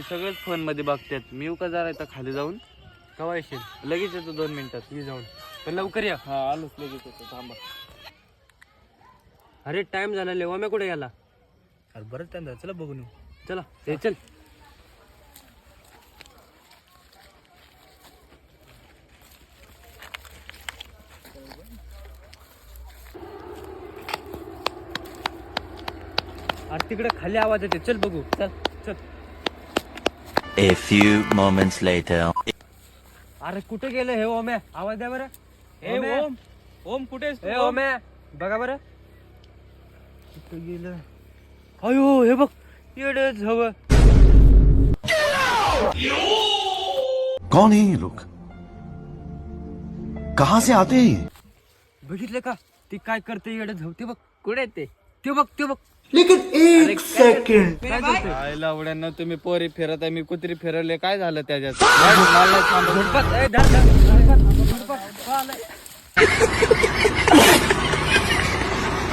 सगळंच फोन मध्ये बघतात. मी येऊ का जरा इथं खाली जाऊन? कवा येशील? लगेच येतो 2 मिनिटात. ये जाऊन, पण लवकर या. हा आलोच लगेच येतो, थांबा. अरे टाइम झाला, लेवा कुठे गेला? अरे बरंच टाइम झाला, चला बघून येऊ. चला ए चल. अरे तिकडे खाली आवाज येते, चल बघू. चल चल. A few moments later. अरे कुठे गेलं हे ओम्या? आवाज द्या बरं. ए ओम्या. ओम, ओम कुठे आहेस तू? ए ओम्या, बघा बरं. कुठे गेलं? अयो हे बघ, येडच हवं. कौन है ये लोग? कहां से आते हैं ये? बघितलं का ती काय करते? येडच हवं. ते बघ कुठे ते, ते बघ ते बघ. लेकिन एक सेकंड. काय करते? काय लावड्यांना तुम्ही पोरी फिरत आहे, मी कुत्री फिरवले, काय झालं त्याच्यात? मला सांगा. झुडपात, ए, धर, धर, झुडपात, झुडपात. आलंय.